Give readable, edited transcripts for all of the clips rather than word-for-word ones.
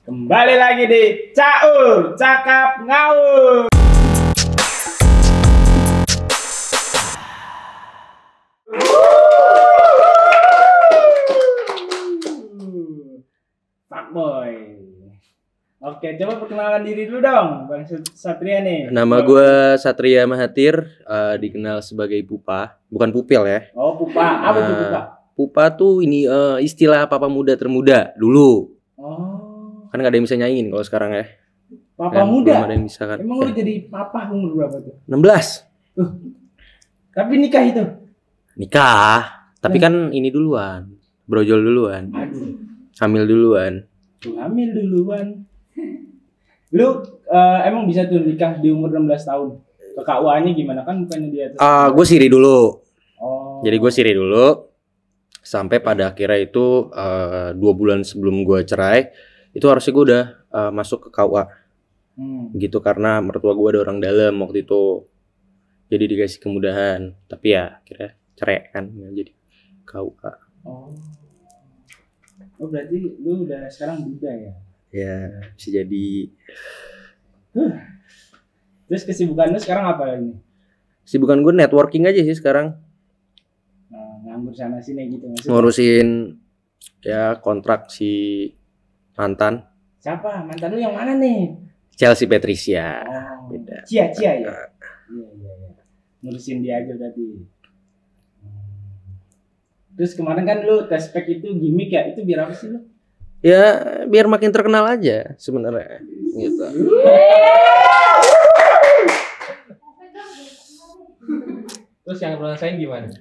Kembali lagi di Caur, Cakap Ngawur. Fuckboy. Oke, coba perkenalan diri dulu dong, Bang Satria nih. Nama gue Satria Mahathir, dikenal sebagai Pupa, bukan Pupil ya. Oh, Pupa. Apa tuh Pupa? Pupa tuh ini istilah papa muda termuda dulu. Oh, Kan gak ada yang bisa nyanyiin kalau sekarang ya. Papa Kan muda. belum ada yang bisa kan. Emang lu jadi papa umur berapa tuh? 16. Tapi nikah itu. Nikah. Tapi kan ini duluan. Brojol duluan. Aduh, Hamil duluan. tuh hamil duluan. Lu emang bisa tuh nikah di umur 16 tahun? Ke KUA-nya gimana? Kan bukannya di atas. Gue siri dulu. Oh. Jadi gue siri dulu. Sampai pada akhirnya itu 2 bulan sebelum gue cerai, itu harusnya gue udah masuk ke KUA. Gitu, karena mertua gue ada orang dalam waktu itu. Jadi dikasih kemudahan. Tapi ya akhirnya cerai kan, nggak jadi KUA. Oh berarti lu udah sekarang muda ya? Ya bisa jadi. Terus kesibukan lu sekarang apa ini? Kesibukan gue networking aja sih sekarang. Nganggur sana sini gitu maksudnya? Ngurusin ya kontrak si mantan. Siapa? Mantan lu yang mana nih? Chelsea Patricia. Oh, Beda. Cia ya? Iya. Ngurusin dia aja berarti. Terus kemarin kan lu tes spek itu gimmick ya? Itu biar apa sih lu? Ya biar makin terkenal aja sebenarnya gitu. Terus yang lu rasain gimana?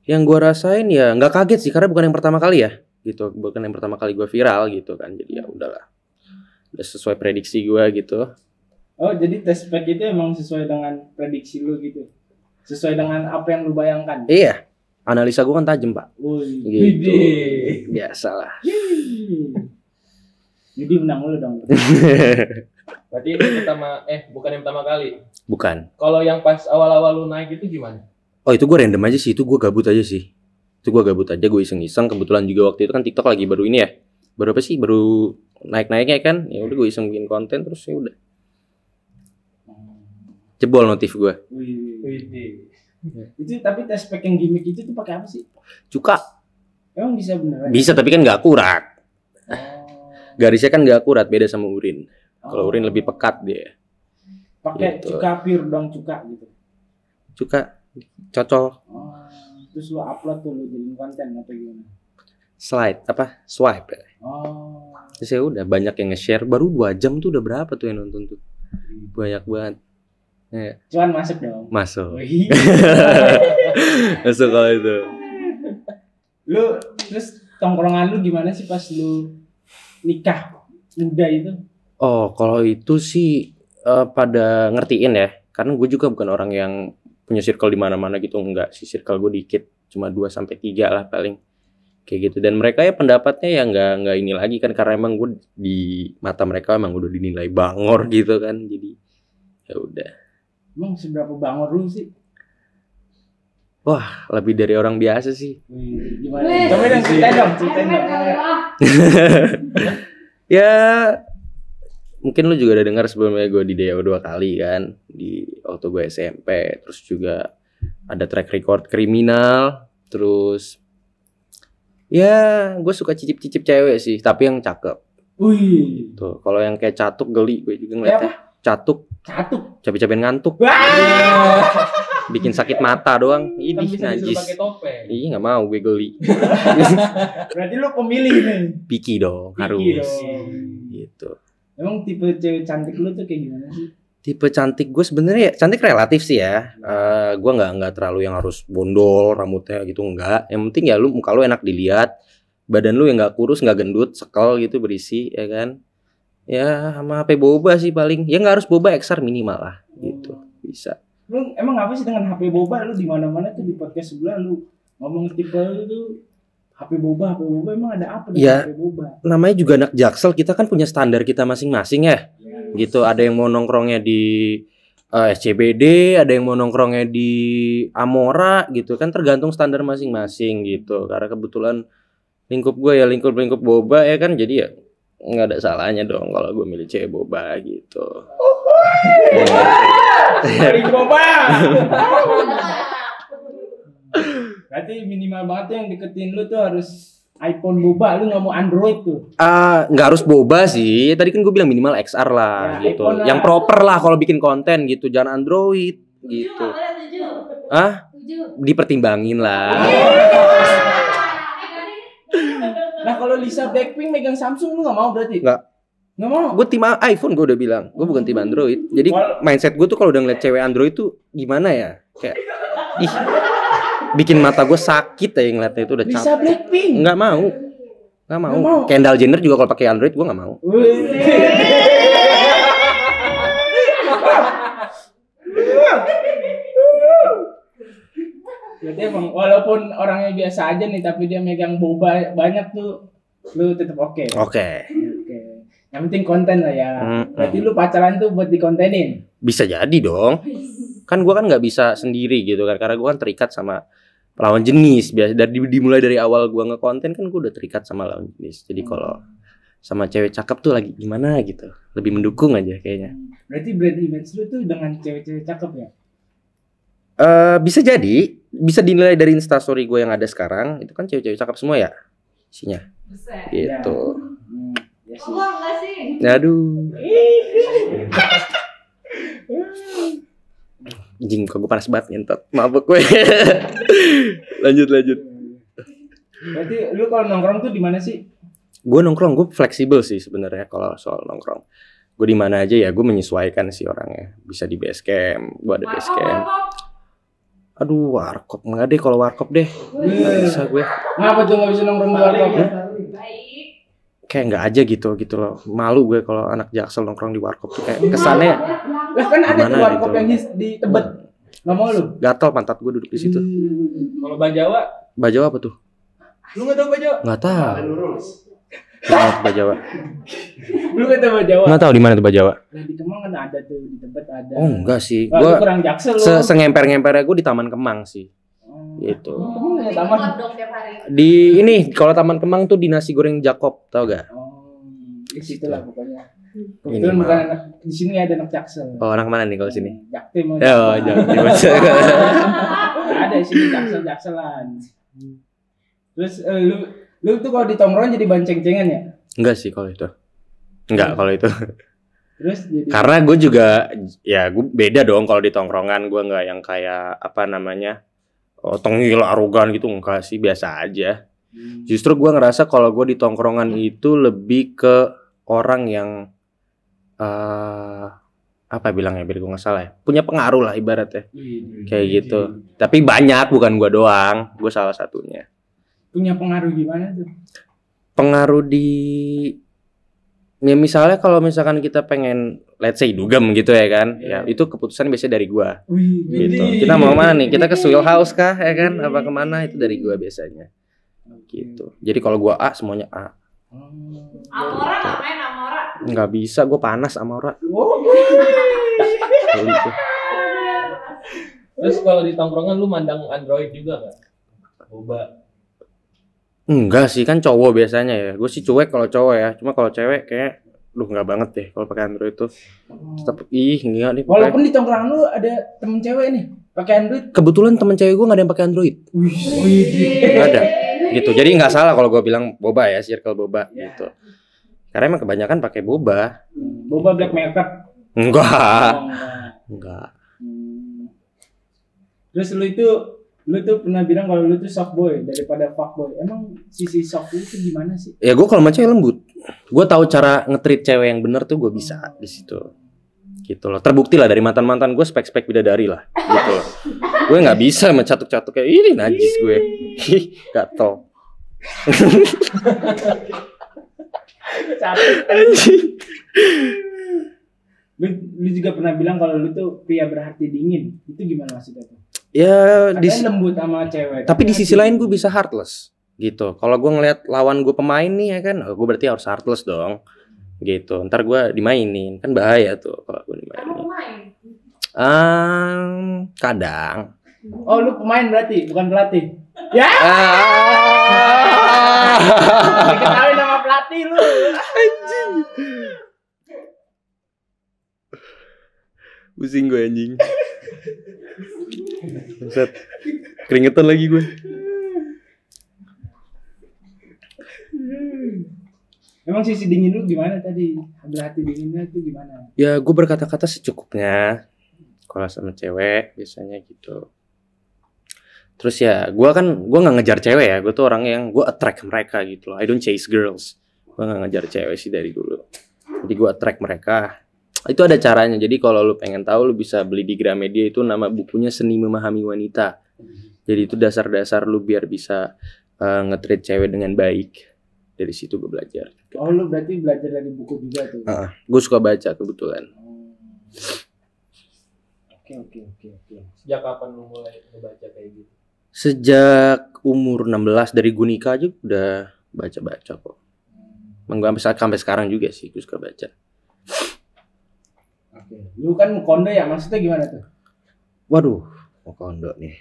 Yang gue rasain ya nggak kaget sih, karena bukan yang pertama kali ya gitu, bukan yang pertama kali gue viral gitu kan, jadi ya udahlah, udah sesuai prediksi gue gitu. Oh jadi tes spek itu emang sesuai dengan prediksi lu gitu? Sesuai dengan apa yang lu bayangkan? Iya, analisa gue kan tajam pak. Wih, Gitu. gede. Biasalah. Jadi menang lu dong. Berarti itu bukan yang pertama kali. Bukan. Kalau yang pas awal-awal lu naik itu gimana? Oh itu gue random aja sih, itu gue gabut aja sih. Itu gue gabut aja, gue iseng-iseng. Kebetulan juga waktu itu kan TikTok lagi baru ini ya. Baru apa sih? Baru naik-naiknya kan. Ya udah gue iseng bikin konten terus ya udah. Jebol notif gue. Wih. Itu tapi tes spek yang gimmick itu tuh pakai apa sih? Cuka. Emang bisa beneran? Bisa tapi kan nggak akurat. Oh. Garisnya kan nggak akurat, beda sama urin. Kalau Oh. urin lebih pekat dia. Pakai gitu. cuka pure dong, cuka gitu. Cuka cocol. Oh. Terus lu upload tuh, lu jadiin konten atau gimana? Swipe. Oh. Terus ya udah banyak yang nge-share. Baru 2 jam tuh udah berapa tuh yang nonton tuh? Banyak banget. Ya, Cuman masuk dong. masuk. Wih. Masuk kalau itu. Lu terus tongkrongan lu gimana sih pas lu nikah muda itu? Oh, kalau itu sih pada ngertiin ya. Karena gue juga bukan orang yang punya circle di mana-mana gitu, enggak sih, circle gue dikit, cuma 2 sampai 3 lah paling. Kayak gitu, dan mereka ya pendapatnya ya enggak ini lagi kan, karena emang gue di mata mereka emang udah dinilai bangor gitu kan. Jadi ya udah. Emang seberapa bangor lu sih? Wah, lebih dari orang biasa sih. Wih, gimana? Coba dong ceritain dong. Ya mungkin lu juga udah dengar sebelumnya gue di DO 2 kali kan, di waktu gue SMP. Terus juga ada track record kriminal. Terus ya gue suka cicip-cicip cewek sih, tapi yang cakep. Wih. Tuh, kalau yang kayak catuk geli gue juga ngeliatnya. Catuk, capek-capekin ngantuk, bikin sakit mata doang. Kan Idih bisa disuruh najis. pakai topeng. Iya nggak mau, gue geli. Berarti lu pemilih nih. Picky dong, harus. Picky dong. Gitu. Emang tipe cewek cantik lu tuh kayak gimana sih? Tipe cantik gue sebenarnya cantik relatif sih ya. Gue nggak terlalu yang harus bondol rambutnya gitu, enggak. Yang penting ya lu muka lu enak dilihat, badan lu yang nggak kurus nggak gendut, sekel gitu, berisi ya kan. Ya sama HP boba sih paling. Ya nggak harus boba, XR minimal lah gitu, bisa. Lu emang apa sih dengan HP boba? Lu di mana-mana tuh di podcast sebelah lu ngomong tipe lu tuh HP boba emang ada apa dengan Ya. HP boba? Namanya juga anak Jaksel, kita kan punya standar kita masing-masing ya. Gitu, ada yang mau nongkrongnya di SCBD, ada yang mau nongkrongnya di Amora gitu kan, tergantung standar masing-masing gitu. Karena kebetulan lingkup gue ya lingkup boba ya kan, jadi ya nggak ada salahnya dong kalau gue milih cewek boba gitu. Paling boba. Berarti minimal banget tuh yang deketin lu tuh harus iPhone boba, lu nggak mau Android tuh. Nggak harus boba sih. Tadi kan gue bilang minimal XR lah Ya, gitu. iPhone lah. Yang proper lah kalau bikin konten gitu, jangan Android gitu. Dipertimbangin lah. Nah kalau Lisa Blackpink megang Samsung lu nggak mau berarti? Nggak mau. Gue tim iPhone, gue udah bilang. Gue bukan tim Android. Jadi mindset gue tuh kalau udah ngeliat cewek Android tuh gimana ya? Kayak bikin mata gue sakit ya ngeliatnya itu udah capek. Lisa Blackpink. Nggak mau. Kendall Jenner juga kalau pakai Android gue nggak mau. Jadi emang walaupun orangnya biasa aja nih tapi dia megang boba banyak tuh, lu tetap oke. Oke. Yang penting konten lah ya. Berarti lu pacaran tuh buat dikontenin. Bisa jadi dong. Kan gue kan nggak bisa sendiri gitu kan, karena gue kan terikat sama lawan jenis. Biasa dimulai dari awal gue ngekonten kan gue udah terikat sama lawan jenis. Jadi kalau sama cewek cakep tuh lagi gimana gitu, lebih mendukung aja kayaknya. Berarti brand image lu tuh dengan cewek-cewek cakep ya? Bisa jadi, bisa dinilai dari instastory gue yang ada sekarang. Itu kan cewek-cewek cakep semua ya isinya. Gitu. Ya Oh, enggak sih. Aduh. Anjing, kok gue panas banget ngentot. Mabuk gue. Lanjut. Berarti lu kalau nongkrong tuh di mana sih? Gue nongkrong, gue fleksibel sih sebenarnya kalau soal nongkrong. Gue di mana aja ya, gue menyesuaikan sih orangnya. Bisa di base camp, gue ada base camp. Aduh, warkop enggak deh, kalau warkop deh. Nggak bisa gue. Ngapa tuh nggak bisa nongkrong di warkop? Baik. Kayak nggak aja gitu loh. Malu gue kalau anak Jaksel nongkrong di warkop tuh kayak kesannya. Lah kan ada tuh Gimana warkop gitu? yang di Tebet. Nggak mau lu? Gatel pantat gue duduk di situ. Kalau Bajawa, Bajawa apa tuh? lu nggak tahu Bajawa? Nggak tahu. Nggak tahu Bajawa. Lu kata Jawa. Nggak tahu di mana tuh Bajawa. Nah di Kemang kan ada tuh, di Tebet ada. Oh enggak sih. Wah, Gue lu kurang Jaksel lu. sengemper-ngempernya gue di Taman Kemang sih. Gitu. Kemang ada Jadi taman. ngelap dong tiap hari. Di ini kalau Taman Kemang tuh di nasi goreng Jakob, tau gak? Di situ lah pokoknya. Ini Kebetulan bukan mah. anak di sini ada anak Jaksel. Oh, anak mana nih kalau sini? Jaktim. Oh, jangan. Ada di sini Jakselan. Terus lu tuh kalau di tongkrongan jadi banceng-cengan ya? Enggak sih kalau itu. Enggak kalau itu. Terus jadi Karena gue juga ya gue beda dong kalau di tongkrongan, gue nggak yang kayak apa namanya tengil arogan gitu, enggak sih, biasa aja. Justru gue ngerasa kalau gue di tongkrongan itu lebih ke orang yang apa bilangnya biar gue nggak salah ya, punya pengaruh lah ibaratnya kayak gitu. Tapi banyak, bukan gue doang, gue salah satunya. punya pengaruh gimana tuh? Pengaruh di ya misalnya kalau misalkan kita pengen let's say dugem gitu ya kan, ya itu keputusan biasanya dari gua gitu. Kita mau mana nih, kita ke Swell House kah ya kan, apa kemana, itu dari gua biasanya gitu. Jadi kalau gua A semuanya A. Amora nggak main Amora. Nggak bisa, gua panas sama orang gitu. Terus kalau di tongkrongan lu mandang Android juga nggak? Boba. Enggak sih, kan cowok biasanya ya. Gue sih cuek kalau cowok ya. Cuma kalau cewek kayak nggak banget deh kalau pakai Android tuh. Tetap enggak nih. Walaupun di tongkrongan lu ada temen cewek nih pakai Android. Kebetulan temen cewek gue nggak ada yang pakai Android. Nggak ada. Gitu. Jadi nggak salah kalau gue bilang boba ya, circle boba gitu. Karena emang kebanyakan pakai boba. Boba black makeup. Enggak. Oh, enggak. Enggak. Terus lu tuh pernah bilang kalau lu tuh soft boy daripada fuck boy. Emang sisi soft lu tuh gimana sih? Ya gue kalau sama cewek lembut. Gue tahu cara nge-treat cewek yang bener tuh gue bisa di situ. Gitu loh. Terbukti lah dari mantan-mantan gue spek-spek bidadari lah. Gitu loh. Gue nggak bisa mencatuk-catuk kayak ini, najis gue. Gatel. Lu juga pernah bilang kalau lu tuh pria berhati dingin. Itu gimana maksudnya tuh? Ya Katanya lembut sama cewek. tapi di sisi lain gue bisa heartless gitu. Kalau gue ngeliat lawan gue pemain nih ya kan, gue berarti harus heartless dong. Gitu. Ntar gue dimainin, kan bahaya tuh kalau gue dimainin. Kamu main. Kadang. Oh, lu pemain berarti, bukan pelatih. Ya. Diketahui nama pelatih. hati lu. Anjing. Pusing gue anjing. Bangsat. Keringetan lagi gue. Emang sisi dingin lu gimana tadi? Ambil hati dinginnya tuh gimana? Ya gue berkata-kata secukupnya. Kalau sama cewek biasanya gitu. Terus ya gue nggak ngejar cewek ya. Gue tuh orang yang gue attract mereka gitu loh. I don't chase girls. Gue nggak ngejar cewek sih dari dulu. Jadi gue attract mereka. Itu ada caranya. Jadi kalau lu pengen tahu, lu bisa beli di Gramedia. Itu nama bukunya Seni Memahami Wanita. Jadi itu dasar-dasar lu biar bisa nge-treat cewek dengan baik. Dari situ gue belajar. Oh, lu berarti belajar dari buku juga tuh? Gue suka baca kebetulan. Oke. Sejak kapan lu mulai ngebaca kayak gitu? Sejak umur 16 dari gue nikah aja udah baca-baca kok. Emang gue sampai sekarang juga sih gue suka baca. Oke. Lu kan kondo ya, maksudnya gimana tuh? Waduh, mau kondo nih.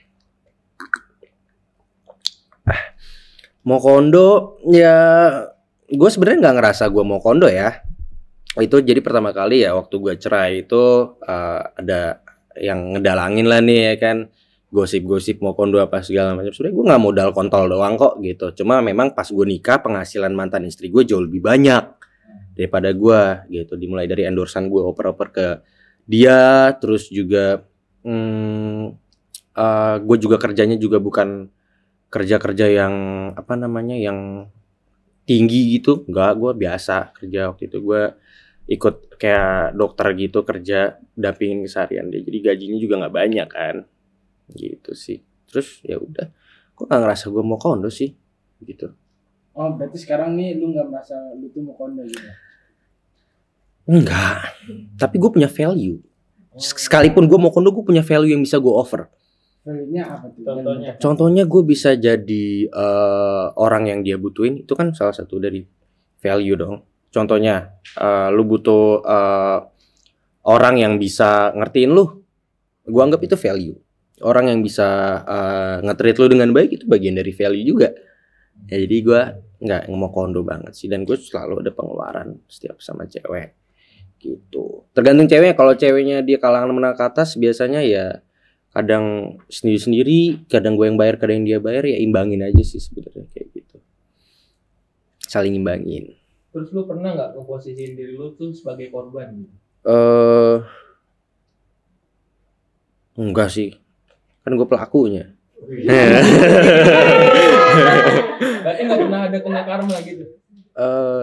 Mau kondo ya, gue sebenarnya nggak ngerasa gue mau kondo ya. Itu jadi pertama kali ya waktu gue cerai itu ada yang ngedalangin lah nih ya kan, gosip-gosip mau kondo apa segala macam. Sebenarnya gue nggak modal kontol doang kok gitu. Cuma memang pas gue nikah penghasilan mantan istri gue jauh lebih banyak daripada gue gitu. Dimulai dari endorsan gue oper-oper ke dia, terus juga gue juga kerjanya juga bukan kerja-kerja yang apa namanya yang tinggi gitu, enggak, gue biasa kerja waktu itu. Gue ikut kayak dokter gitu, kerja dampingin keseharian dia, jadi gajinya juga nggak banyak kan gitu sih. Terus ya udah, gue nggak ngerasa gue mau kondo sih gitu. Oh, berarti sekarang nih lu nggak merasa lu tuh mau kondo gitu? Enggak, tapi gue punya value. Sekalipun gue mau kondo, gue punya value yang bisa gue offer. Value-nya apa tuh? Contohnya gue bisa jadi orang yang dia butuhin. Itu kan salah satu dari value dong. Contohnya lu butuh orang yang bisa ngertiin lu. Gue anggap itu value. Orang yang bisa nge-treat lu dengan baik itu bagian dari value juga. Ya, jadi gue nggak mau kondo banget sih. Dan gue selalu ada pengeluaran setiap sama cewek gitu. Tergantung ceweknya. Kalau ceweknya dia kalangan menengah ke atas, biasanya ya kadang sendiri-sendiri, kadang gue yang bayar, kadang yang dia bayar, ya imbangin aja sih sebenarnya kayak gitu. Saling imbangin. Terus lu pernah nggak ngeposisiin diri lu tuh sebagai korban gitu? Enggak sih. Kan gue pelakunya. Berarti nggak pernah ada kena karma gitu?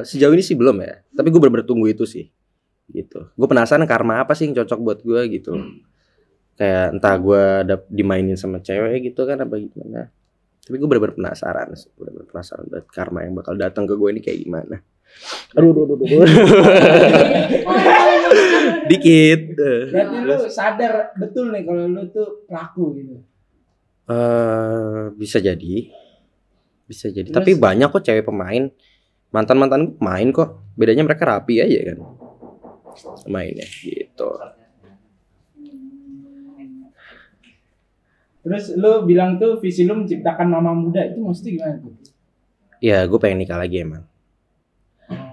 Sejauh ini sih belum ya. Tapi gue bener-bener tunggu itu sih. Gitu. Gue penasaran karma apa sih yang cocok buat gue gitu. Kayak entah gue dimainin sama cewek gitu kan apa gimana. Tapi gue bener-bener penasaran buat karma yang bakal datang ke gue ini kayak gimana. Aduh. Dikit. Berarti lu sadar betul nih kalau lu tuh pelaku gitu. Bisa jadi. Terus, Tapi banyak kok cewek pemain. Mantan-mantan gue main kok. Bedanya mereka rapi aja kan mainnya gitu. Terus lu bilang tuh visi lu menciptakan mama muda, itu maksudnya gimana tuh? Ya gue pengen nikah lagi emang.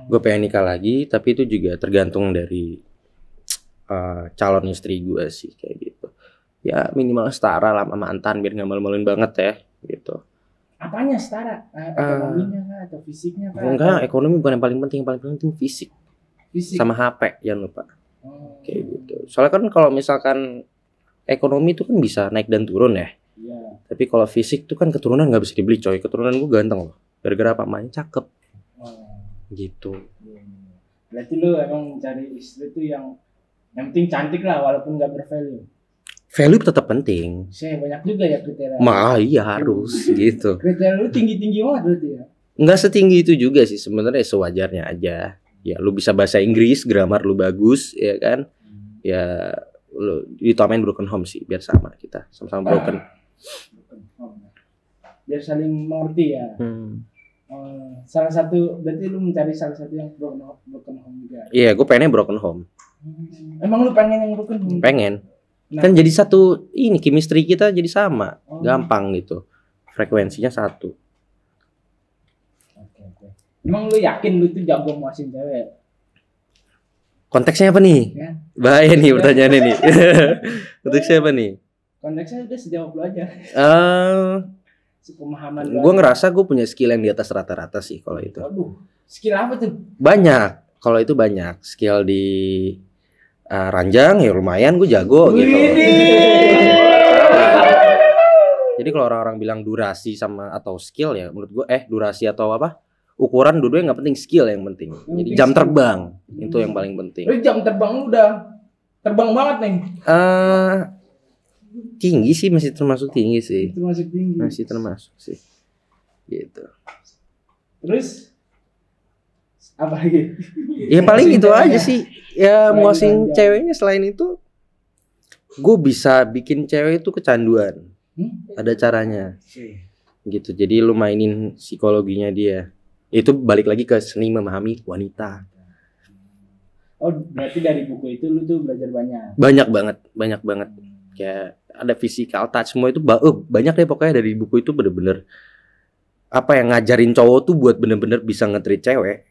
Gue pengen nikah lagi, tapi itu juga tergantung dari calon istri gue sih kayak gitu. Ya minimal setara lah sama mantan biar nggak malu-maluin banget ya gitu. Apanya setara? Ekonominya kah atau fisiknya kah? Enggak, ekonomi bukan yang paling penting fisik. Fisik. Sama HP jangan lupa. Kayak gitu. Soalnya kan kalau misalkan ekonomi itu kan bisa naik dan turun ya. Iya. Tapi kalau fisik tuh kan keturunan nggak bisa dibeli coy. Keturunan gue ganteng loh. Gara-gara pamannya cakep. Gitu. Berarti lu emang cari istri tuh yang penting cantik lah walaupun nggak bervalue. Value tetap penting. Saya banyak juga ya kriteria. Iya harus gitu. Kriteria lu tinggi-tinggi banget berarti ya. Nggak setinggi itu juga sih sebenarnya, sewajarnya aja. Ya lu bisa bahasa Inggris, grammar lu bagus, ya kan? Ya lu ditamain broken home sih biar sama kita sama-sama broken. Biar saling mengerti ya. Salah satu berarti lu mencari salah satu yang broken home juga. Iya, gue pengennya broken home. Emang lu pengen yang broken home? Pengen. Nah. Kan jadi satu ini chemistry kita jadi sama, gampang gitu. Frekuensinya satu. Oke. Emang lu yakin lu tuh jago muasin cewek? Konteksnya apa nih? Ya. Bahaya nih pertanyaannya nih. Konteksnya apa nih? Konteksnya udah sejawab lu aja. Sepemahaman lu Gue aja. ngerasa gue punya skill yang di atas rata-rata sih kalau itu. Waduh, skill apa tuh? Banyak. Kalau itu banyak. Skill di ranjang ya lumayan gue jago gitu. Jadi kalau orang-orang bilang durasi sama atau skill ya menurut gue durasi atau apa? Ukuran dua-duanya nggak penting, skill yang penting. Jadi jam terbang itu yang paling penting. Lu jam terbang lu udah terbang banget nih. Tinggi sih, masih termasuk tinggi sih. Itu masih tinggi. Masih termasuk sih. Gitu. Terus apa lagi? Ya paling Muasin itu ceweknya. aja sih. Ya Selain muasin ranjang. ceweknya selain itu gue bisa bikin cewek itu kecanduan. Ada caranya. Gitu. Jadi lu mainin psikologinya dia. Itu balik lagi ke seni memahami wanita. Oh, berarti dari buku itu lu tuh belajar banyak. Banyak banget. Kayak ada physical touch semua itu banyak deh pokoknya dari buku itu bener-bener apa yang ngajarin cowok tuh buat bener-bener bisa nge-treat cewek.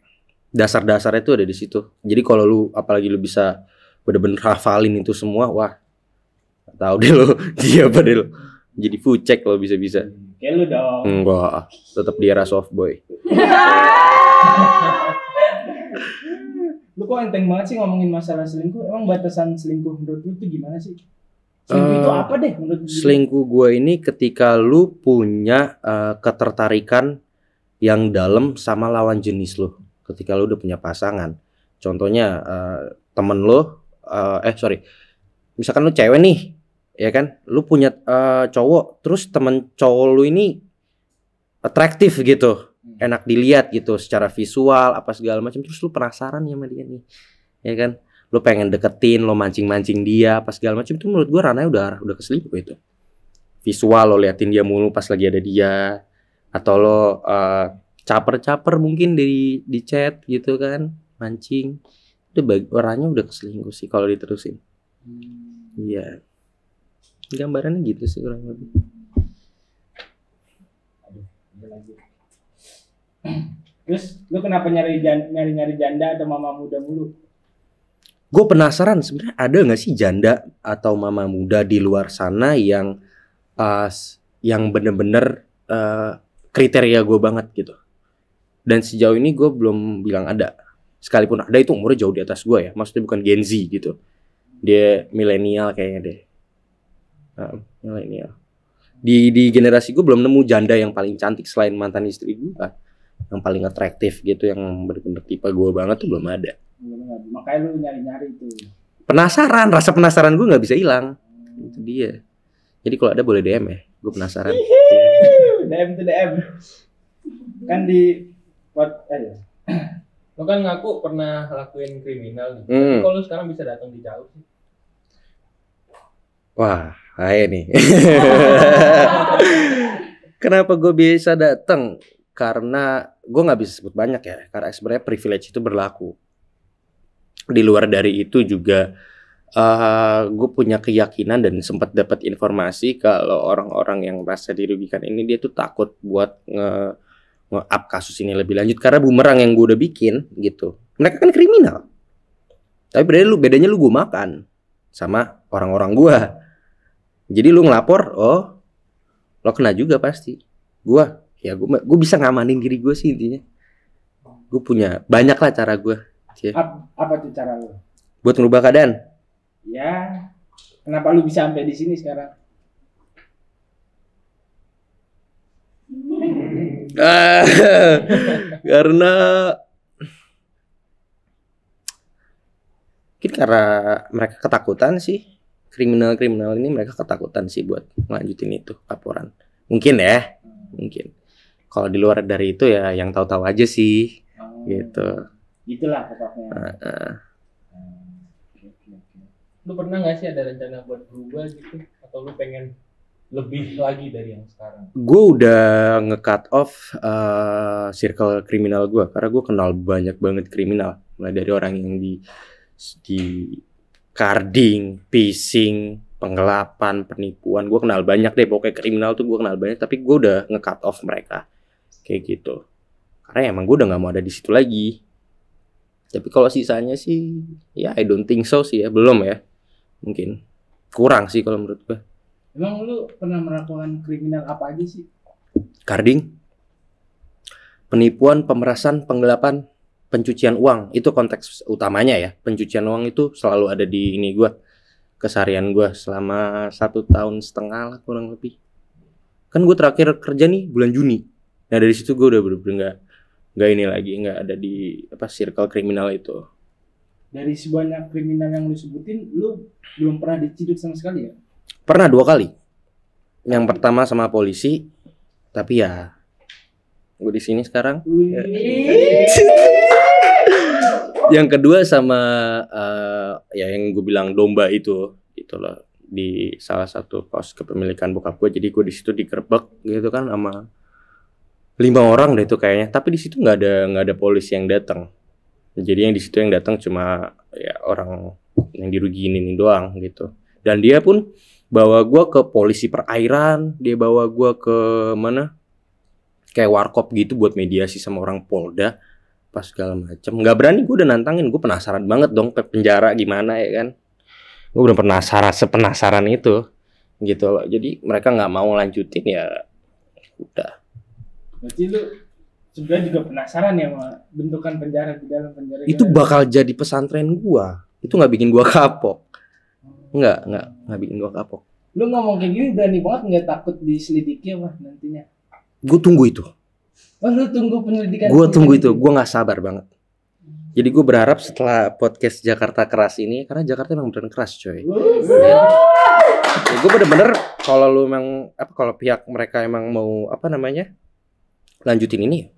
Dasar-dasarnya tuh ada di situ. Jadi kalau lu apalagi lu bisa bener-bener hafalin itu semua, wah. Tahu deh lu, dia apa deh lu. Jadi fucek kalau bisa-bisa. Kayak lu dong. Enggak, tetap di era soft boy. Lu kok enteng banget sih ngomongin masalah selingkuh? Emang batasan selingkuh menurut lu tuh gimana sih? Selingkuh itu apa deh menurut lu? Selingkuh gue ini ketika lu punya ketertarikan yang dalam sama lawan jenis lu. Ketika lu udah punya pasangan. Contohnya temen lu, misalkan lu cewek nih, ya kan? Lu punya cowok, terus temen cowok lu ini atraktif gitu. Enak dilihat gitu secara visual apa segala macam, terus lu penasaran ya sama dia nih, ya kan, lu pengen deketin, lu mancing dia apa segala macam, itu menurut gua ranahnya udah keselingkuh itu. Visual lo liatin dia mulu pas lagi ada dia, atau lo caper mungkin di chat gitu kan, mancing, itu ranahnya udah keselingkuh sih kalau diterusin. Iya, gambarannya gitu sih kurang lebih. Terus lu kenapa nyari janda atau mama muda mulu? Gue penasaran sebenarnya ada nggak sih janda atau mama muda di luar sana yang bener-bener kriteria gue banget gitu. Dan sejauh ini gue belum bilang ada. Sekalipun ada itu umurnya jauh di atas gue ya. Maksudnya bukan Gen Z gitu. Dia milenial kayaknya deh. Milenial. Di generasi gue belum nemu janda yang paling cantik selain mantan istri gue. Yang paling atraktif gitu, yang bener-bener tipe gue banget tuh belum ada. Makanya lu nyari-nyari tuh. Penasaran, rasa penasaran gue nggak bisa hilang. Itu dia. Jadi kalau ada boleh DM ya, gue penasaran. DM to DM. Kan di Lo kan ngaku pernah lakuin kriminal nih. Tapi kalau sekarang bisa datang di jauh sih. Wah, hai nih. Kenapa gue bisa datang? Karena gue nggak bisa sebut banyak ya, karena sebenarnya privilege itu berlaku. Di luar dari itu juga gue punya keyakinan dan sempat dapat informasi kalau orang-orang yang merasa dirugikan ini dia tuh takut buat nge-up kasus ini lebih lanjut karena bumerang yang gue udah bikin gitu. Mereka kan kriminal, tapi bedanya lu gue makan sama orang-orang gue. Jadi lu ngelapor, oh lo kena juga pasti. Gue bisa ngamanin diri gue sih intinya. Gue punya banyak lah cara gue. Apa tuh cara lu? Buat ngerubah keadaan. Ya, kenapa lu bisa sampai di sini sekarang? Karena mungkin karena mereka ketakutan sih. Kriminal ini mereka ketakutan sih buat ngelanjutin itu laporan. Mungkin ya, mungkin. Kalau di luar dari itu ya yang tahu-tahu aja sih, gitu. Itulah pokoknya. Lu pernah nggak sih ada rencana buat berubah gitu? Atau lu pengen lebih lagi dari yang sekarang? Gue udah nge-cut off circle kriminal gue, karena gue kenal banyak banget kriminal, mulai dari orang yang di carding, phishing, penggelapan, penipuan. Gue kenal banyak deh, pokoknya kriminal tuh gue kenal banyak, tapi gue udah nge-cut off mereka kayak gitu. karena emang gue udah nggak mau ada di situ lagi. Tapi kalau sisanya sih ya I don't think so sih ya, belum ya, mungkin kurang sih kalau menurut gue. Emang lu pernah melakukan kriminal apa aja sih? Carding, penipuan, pemerasan, penggelapan, pencucian uang, itu konteks utamanya ya. Pencucian uang itu selalu ada di ini gue, keseharian gue selama 1,5 tahun lah kurang lebih. Kan gue terakhir kerja nih bulan Juni. Nah dari situ gue udah bener-bener nggak ini lagi, nggak ada di circle kriminal itu. Dari sebanyak kriminal yang lu sebutin, lu belum pernah diciduk sama sekali ya? Pernah 2 kali. Yang pertama sama polisi, tapi ya gue di sini sekarang. Yang kedua sama ya yang gue bilang domba itu loh, di salah satu kos kepemilikan bokap gue. Jadi gue di situ digerebek gitu kan sama 5 orang deh itu kayaknya. Tapi di situ nggak ada polisi yang datang. Jadi yang di situ yang datang cuma ya orang yang dirugiin ini doang gitu. Dan dia pun bawa gue ke polisi perairan, dia bawa gue ke mana? Kayak warkop gitu buat mediasi sama orang Polda, pas segala macem. Nggak berani, gue udah nantangin, gue penasaran banget dong ke penjara gimana ya kan. Gue udah sepenasaran itu gitu loh. Jadi mereka nggak mau lanjutin ya udah. Berarti lu sebenarnya juga penasaran ya sama bentukan penjara di dalam penjara. Itu bakal jadi pesantren gue. Itu nggak bikin gue kapok. Nggak bikin gue kapok. Lu ngomong kayak gini berani banget, nggak takut diselidiki apa nantinya? Gue tunggu itu. Oh, lu tunggu penyelidikan? Gue tunggu itu. Gue nggak sabar banget. Jadi gue berharap setelah podcast Jakarta Keras ini, karena Jakarta emang beneran keras coy. Ya, gue bener-bener kalau lu emang kalau pihak mereka emang mau lanjutin ini,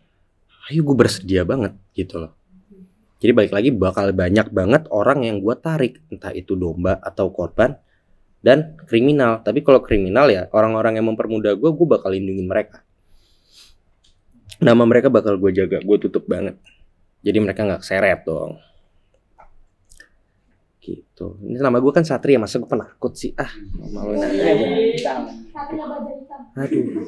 ayo gue bersedia banget gitu loh. Jadi balik lagi bakal banyak banget orang yang gue tarik, entah itu domba atau korban dan kriminal. Tapi kalau kriminal ya orang-orang yang mempermudah gue bakal lindungin mereka. Nama mereka bakal gue jaga, gue tutup banget. Jadi mereka nggak keseret dong. Gitu. Ini nama gue kan Satria, masa gue penakut sih? Maluin aja. Aduh.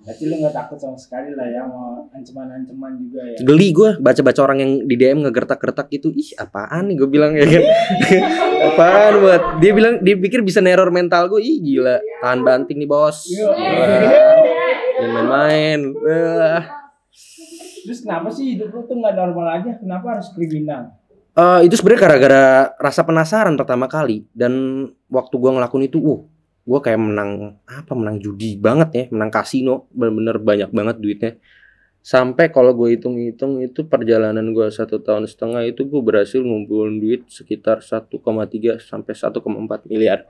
Berarti lu gak takut sama sekali lah ya sama ancaman-ancaman juga ya? Geli gue baca-baca orang yang di DM ngegertak-gertak gitu. Ih apaan nih gue bilang ya kan. Apaan buat. Dia pikir bisa neror mental gue. Ih gila. Tahan banting nih bos. Jangan main-main. Terus kenapa sih hidup lu tuh gak normal aja? Kenapa harus kriminal? Itu sebenarnya gara-gara rasa penasaran pertama kali. Dan waktu gue ngelakuin itu gue kayak menang judi banget ya, menang kasino, bener-bener banyak banget duitnya. Sampai kalau gue hitung-hitung itu perjalanan gue 1,5 tahun itu gue berhasil ngumpulin duit sekitar 1,3 sampai 1,4 miliar.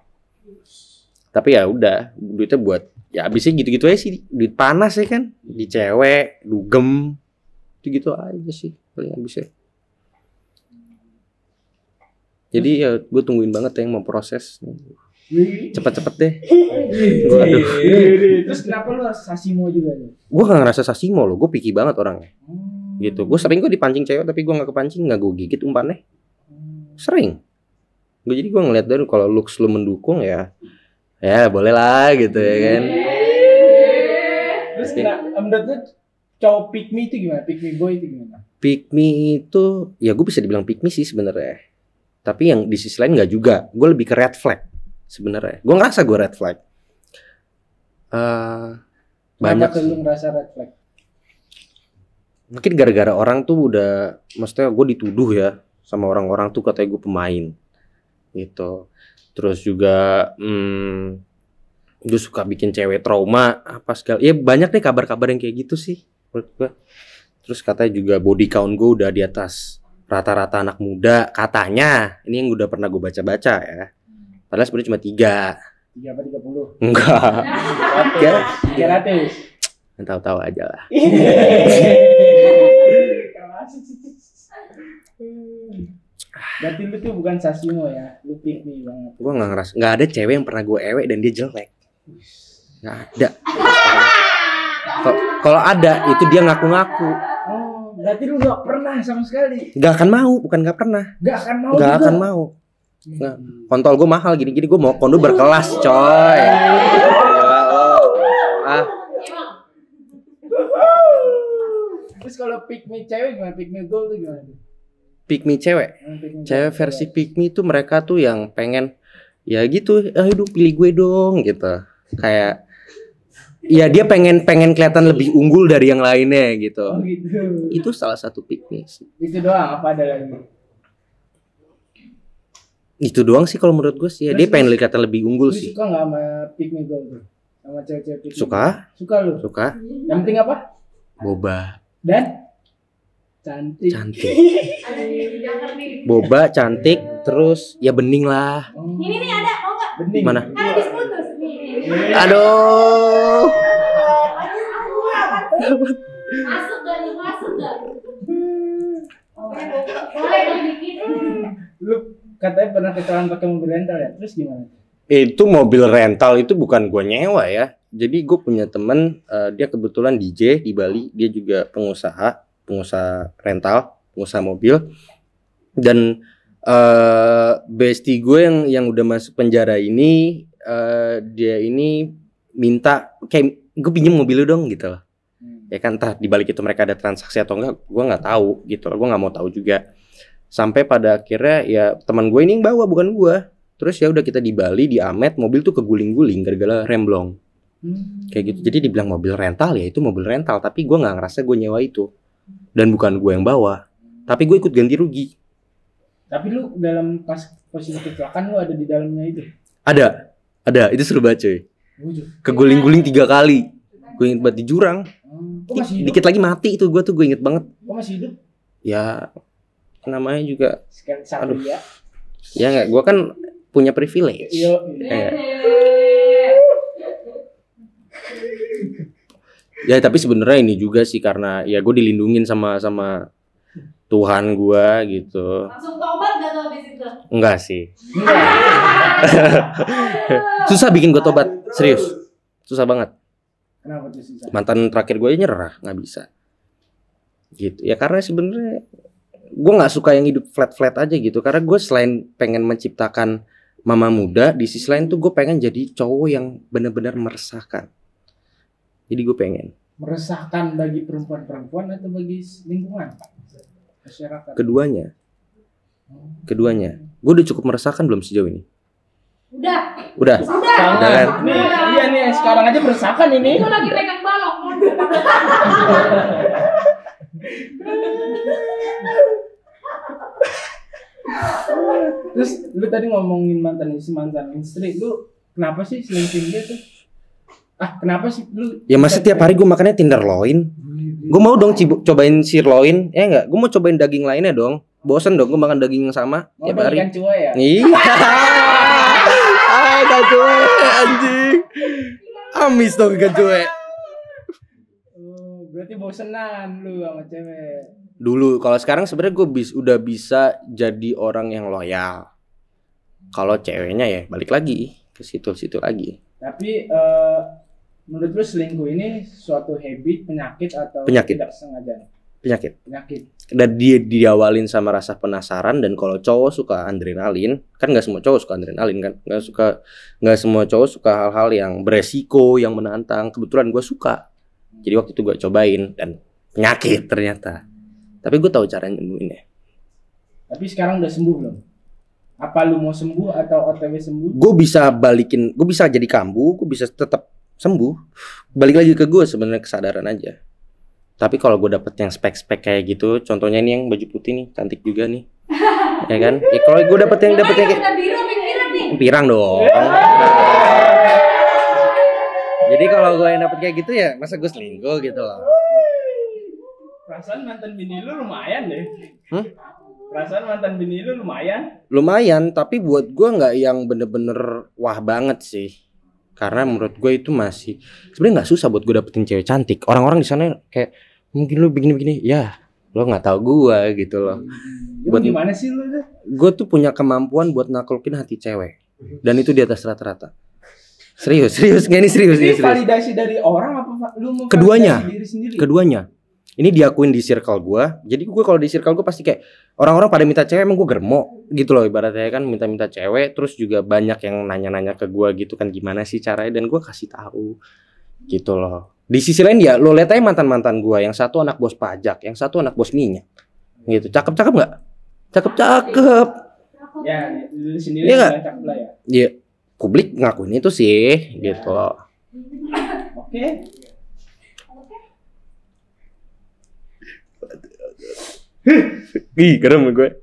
Tapi ya udah, duitnya buat ya habisnya gitu-gitu aja sih, duit panas ya kan, di cewek, dugem, gitu aja sih paling habisnya. Jadi ya gue tungguin banget yang mau proses. Cepet-cepet deh. Waduh. Terus kenapa lu harus sasimo juga nih? Gue gak ngerasa sasimo loh, gue picky banget orangnya. Gitu. Gue sering dipancing cewek tapi gue gak kepancing, gak gue gigit umpannya. Sering. Jadi gue ngeliat dari kalau looks lu mendukung ya boleh lah gitu ya kan. Terus menurut lu cowok pick me itu gimana? Pick me boy itu gimana? Pick me itu ya gue bisa dibilang pick me sih sebenarnya. Tapi yang di sisi lain gak juga. Gue lebih ke red flag sebenarnya. Gue ngerasa gue red flag. Banyak tuh lu ngerasa red flag? Mungkin gara-gara orang tuh udah, maksudnya gue dituduh ya sama orang-orang tuh katanya gue pemain gitu. Terus juga gue suka bikin cewek trauma apa segala. Ya banyak deh kabar-kabar yang kayak gitu sih menurut gue. Terus katanya juga body count gue udah di atas rata-rata anak muda katanya. Ini yang udah pernah gue baca-baca ya. Padahal sebenarnya cuma 3 apa 30? Enggak. 300. Tahu-tahu aja lah. Berarti lu tuh bukan sasimo ya, lu pick me banget. Gue nggak ngerasa, nggak ada cewek yang pernah gue ewek dan dia jelek. Nggak ada. Kalau ada itu dia ngaku-ngaku. Oh, berarti lu nggak pernah sama sekali. Nggak akan mau, bukan nggak pernah. Nggak akan mau. Nggak akan mau. Nggak. Kontol gue mahal gini-gini, gue mau kondo berkelas, coy. Gila, Terus kalau pick me cewek gimana? Pick me girl tuh gimana? Pick me cewek. Pick me Cewek versi pick me tuh mereka tuh yang pengen ya gitu, aduh pilih gue dong gitu. Kayak ya dia pengen kelihatan lebih unggul dari yang lainnya gitu. Oh gitu. Itu salah satu pick me sih. Itu doang apa ada lagi? Itu doang sih kalau menurut gue sih. Ya, dia pengen kelihatan lebih unggul Lu sih. suka nggak sama pick me girl tuh? Sama cewek-cewek pick me? Suka? Suka lu? Suka. Yang penting apa? Boba. Dan cantik. Cantik. Ada di jangan nih. Boba cantik terus ya bening lah. Oh, Ini nih ada, mau nggak? bening. Mana? Kan habis putus nih. Aduh. Masuk gak nih, masuk gak? Boleh nih dikit. Lu katanya pernah kecelakaan pakai mobil rental ya? Terus gimana? Itu mobil rental itu bukan gue nyewa ya. Jadi gue punya temen, dia kebetulan DJ di Bali. Dia juga pengusaha rental, pengusaha mobil. Dan bestie gue yang udah masuk penjara ini, dia ini minta kayak gue pinjem mobil lu dong gitu loh. Ya kan, entah di balik itu mereka ada transaksi atau enggak, gue nggak tahu gitu loh. Gue nggak mau tahu juga. Sampai pada akhirnya ya teman gue ini yang bawa, bukan gue. Terus ya udah kita di Bali, di Amet, mobil tuh keguling-guling gara-gara remblong. Kayak gitu. Jadi dibilang mobil rental ya itu mobil rental, tapi gue nggak ngerasa gue nyewa itu. Dan bukan gue yang bawa. Tapi gue ikut ganti rugi. Tapi lu dalam pas posisi kecelakaan lu ada di dalamnya itu? Ada. Itu seru banget cuy. Wujud. Keguling-guling 3 kali. Gue inget banget di jurang. Kok masih hidup? Dikit lagi mati itu gue inget banget. Kok masih hidup? Ya namanya juga Sekian Satria. ya nggak, gue kan punya privilege. Iya. Ya tapi sebenarnya ini juga sih karena ya gue dilindungin sama Tuhan gue gitu. Langsung tobat gak tuh habis itu? Enggak sih. Susah bikin gue tobat, serius. Susah banget. Kenapa tuh susah? Mantan terakhir gue nyerah, nggak bisa. Gitu. Ya karena sebenarnya gue nggak suka yang hidup flat aja gitu. Karena gue selain pengen menciptakan mama muda, di sisi lain tuh gue pengen jadi cowok yang benar-benar meresahkan. Jadi gue pengen. Meresahkan bagi perempuan-perempuan atau bagi lingkungan? Masyarakat. Keduanya. Gue udah cukup meresahkan belum sejauh ini? Udah. Udah kan? Nih, iya nih sekarang aja meresahkan ini. Itu lagi pegang balok. Terus lu tadi ngomongin mantan istri, lu kenapa sih selingkuhin dia tuh? Kenapa sih lu? Ya masa tiap hari gue makannya tenderloin? Gue mau dong cobain sirloin, ya enggak? Gue mau cobain daging lainnya dong. Bosan dong gue makan daging yang sama Mau tiap hari. ikan cuai ya? Iya. Ikan cuek anjing. Amis dong ikan cuek. Oh, berarti bosenan lu sama cewek. Dulu, kalau sekarang sebenarnya gue udah bisa jadi orang yang loyal. Kalau ceweknya ya balik lagi ke situ lagi. Tapi menurut lu selingkuh ini suatu habit, penyakit atau Penyakit. tidak sengaja? Penyakit. Dan dia diawalin sama rasa penasaran, dan kalau cowok suka adrenalin, kan nggak semua cowok suka adrenalin kan, nggak semua cowok suka hal-hal yang beresiko, yang menantang. Kebetulan gue suka, jadi waktu itu gue cobain dan penyakit ternyata. Tapi gue tahu cara nyembuhinnya. Tapi sekarang udah sembuh belum? Apa lu mau sembuh atau OTW sembuh? Gue bisa balikin, gue bisa jadi kambuh, gue bisa tetap sembuh. Balik lagi ke gue sebenarnya kesadaran aja. Tapi kalau gue dapet yang spek-spek kayak gitu, contohnya ini yang baju putih nih, cantik juga nih, ya kan? Ya kalau gue dapet yang kayak Udah biru pirang nih. pirang dong. Jadi kalau gue yang dapet kayak gitu ya, masa gue selingkuh gitu loh. Perasaan mantan bini lu lumayan deh. Perasaan mantan bini lu lumayan. Lumayan, tapi buat gue nggak yang bener-bener wah banget sih. Karena menurut gue itu masih sebenarnya nggak susah buat gue dapetin cewek cantik. Orang-orang di sana kayak mungkin lu begini-begini, ya lo nggak tahu gue gitu loh. Buat gimana sih lu tuh? Gue tuh punya kemampuan buat naklukin hati cewek, dan itu di atas rata-rata. Serius nggak ini serius. Validasi dari orang apa lu mau Keduanya. validasi diri sendiri? Keduanya. Ini diakuin di circle gue. Jadi gue kalau di circle gue pasti kayak orang-orang pada minta cewek, emang gue germo gitu loh ibaratnya kan, minta cewek. Terus juga banyak yang nanya-nanya ke gue gitu kan, gimana sih caranya, dan gue kasih tahu gitu loh. Di sisi lain ya lo lihat aja mantan-mantan gue, yang satu anak bos pajak, yang satu anak bos minyak. Gitu. Cakep-cakep nggak? Cakep-cakep. Ya, lu sendiri Iya nggak? bilang cakep lah ya. Iya, publik ngakuin itu sih, gitu loh. Oke. Ih, keren gue.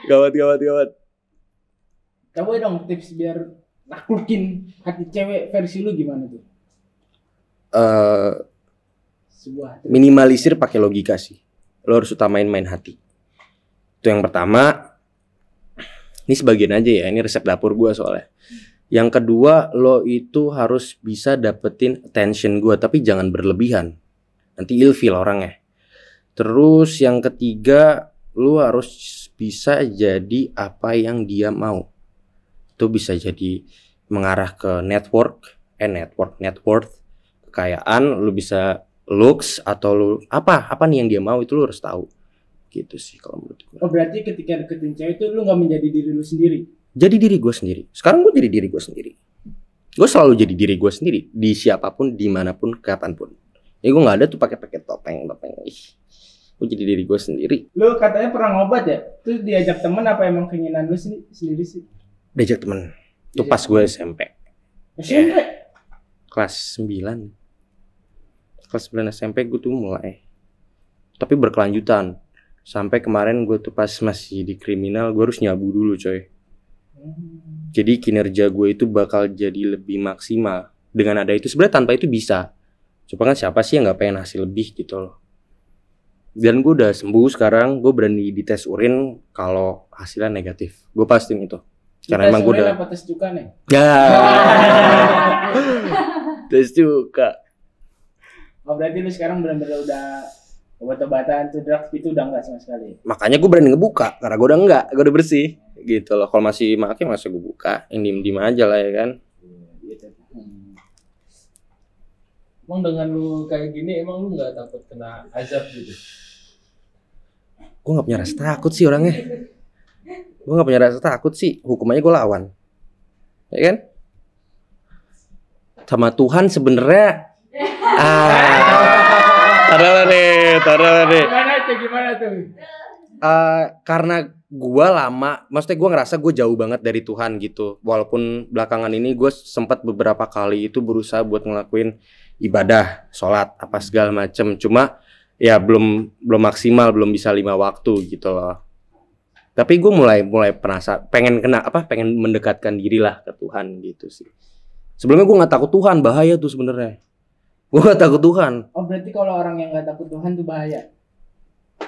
Gawat. Coba dong tips biar naklukin hati cewek versi lu gimana tuh? Sebuah Minimalisir pakai logika sih. Lo harus utamain main hati. Itu yang pertama. Ini sebagian aja ya, ini resep dapur gue soalnya. Yang kedua, lo itu harus bisa dapetin attention gue, tapi jangan berlebihan. Nanti ilfil orangnya. Terus yang ketiga, lo harus bisa jadi apa yang dia mau. Itu bisa jadi mengarah ke net worth, kekayaan, lo bisa looks, atau lo apa nih yang dia mau, itu lo harus tahu. Gitu sih kalau menurut gue. Oh berarti ketika deketin cewek itu lu gak menjadi diri lu sendiri? Jadi diri gue sendiri. Sekarang gue jadi diri gue sendiri. Gue selalu jadi diri gue sendiri di siapapun, dimanapun, kapanpun. Ya gue nggak ada tuh pakai topeng. Gue jadi diri gue sendiri. Lu katanya pernah ngobat ya? Terus diajak temen apa emang keinginan lu sendiri sih? Diajak temen. Itu pas gue SMP. SMP? Kelas 9. Kelas 9 SMP gue tuh mulai. Tapi berkelanjutan. Sampai kemarin gue tuh pas masih di kriminal, gue harus nyabu dulu coy. Jadi kinerja gue itu bakal jadi lebih maksimal. Dengan ada itu sebenarnya tanpa itu bisa. Coba kan siapa sih yang gak pengen hasil lebih gitu loh. Dan gue udah sembuh sekarang, gue berani dites urin kalau hasilnya negatif. Gue pastiin itu. Karena emang gue udah. Apa tes cuka nih? Ya. Tes cuka. Oh berarti lu sekarang benar-benar udah obat-obatan tuh drugs itu udah enggak sama sekali. Makanya gue berani ngebuka karena gue udah enggak, gue udah bersih gitu loh. Kalau masih make masa gue buka, yang diem aja lah ya kan. Emang dengan lu kayak gini emang lu nggak takut kena azab gitu? Gue nggak punya rasa takut sih orangnya. Gue nggak punya rasa takut sih. Hukumannya gue lawan, ya kan? Sama Tuhan sebenarnya. Taruh nih. Gimana tuh? Karena gue lama, maksudnya gue ngerasa gue jauh banget dari Tuhan gitu. Walaupun belakangan ini gue sempat beberapa kali itu berusaha buat ngelakuin ibadah, sholat, apa segala macem. Cuma ya belum maksimal, belum bisa 5 waktu gitu loh. Tapi gue mulai penasaran, pengen mendekatkan diri lah ke Tuhan gitu sih. Sebelumnya gue nggak takut Tuhan, bahaya tuh sebenarnya. Gue gak takut Tuhan. Oh berarti kalau orang yang gak takut Tuhan tuh bahaya?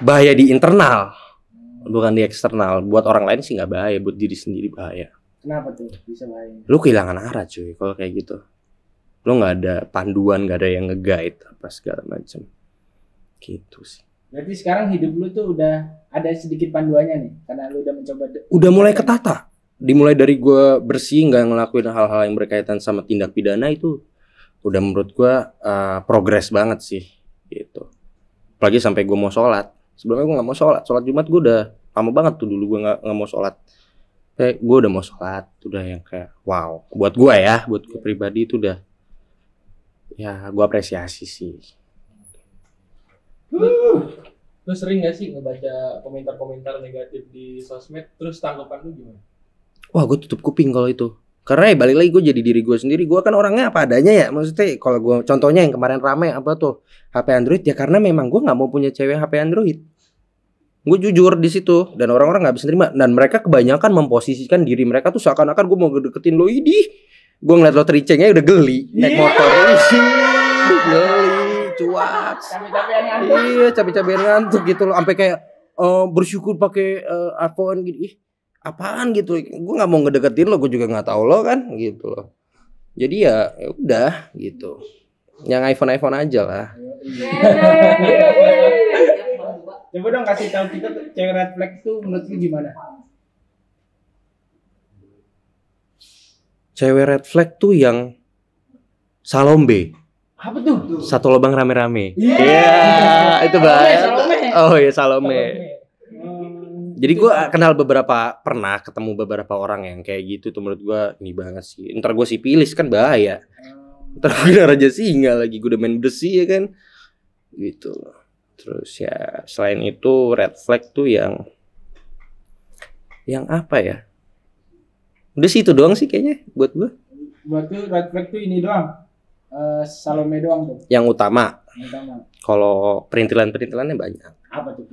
Bahaya di internal, bukan di eksternal. Buat orang lain sih gak bahaya, buat diri sendiri bahaya. Kenapa tuh bisa bahaya? Lu kehilangan arah cuy kalau kayak gitu. Lu gak ada panduan, gak ada yang nge-guide apa segala macam. Gitu sih. Berarti sekarang hidup lu tuh udah ada sedikit panduannya nih, karena lu udah mencoba. Udah mulai ketata. Dimulai dari gue bersih, gak ngelakuin hal-hal yang berkaitan sama tindak pidana itu. Udah menurut gue progres banget sih gitu. Apalagi sampai gue mau sholat. Sebelumnya gue nggak mau sholat Jumat gue udah lama banget tuh dulu gue nggak mau sholat. Gue udah mau sholat, udah yang kayak wow. Buat gue ya, buat gue pribadi itu udah ya gue apresiasi sih. Lu sering gak sih ngebaca komentar-komentar negatif di sosmed, terus tanggapan lu gimana? Wah gue tutup kuping kalau itu. Karena ya balik lagi gue jadi diri gue sendiri. Gue kan orangnya apa adanya ya. Maksudnya kalau gue contohnya yang kemarin rame apa tuh HP Android ya karena memang gue nggak mau punya cewek HP Android. Gue jujur di situ dan orang-orang nggak bisa terima dan mereka kebanyakan memposisikan diri mereka tuh seakan-akan gue mau deketin lo idih. Gue ngeliat lo tericengnya udah geli naik motor. Geli, cuak. Capek-capean ngantuk. Iya capek-capean ngantuk gitu loh. Sampai kayak bersyukur pakai iPhone gitu. Ih, apaan gitu, gue nggak mau ngedeketin lo, gue juga nggak tahu lo kan gitu loh. Jadi ya udah gitu, yang iPhone aja lah. Coba dong kasih tahu kita tuh, cewek red flag tuh menurut lu gimana? Cewek red flag tuh yang salombe. Apa tuh? Satu lubang rame-rame. Iya, itu bahaya. Salome. Oh iya salome. Jadi gue pernah ketemu beberapa orang yang kayak gitu tuh menurut gue ini banget sih. Ntar gue sipilis kan bahaya. Ntar gue kena raja singa lagi, gue udah main besi ya kan. Gitu. Terus ya selain itu red flag tuh yang apa ya? Udah sih itu doang sih kayaknya buat gue. Buat tuh red flag tuh ini doang. Salome doang tuh. Yang utama. Yang utama. Kalau perintilannya banyak. Apa tuh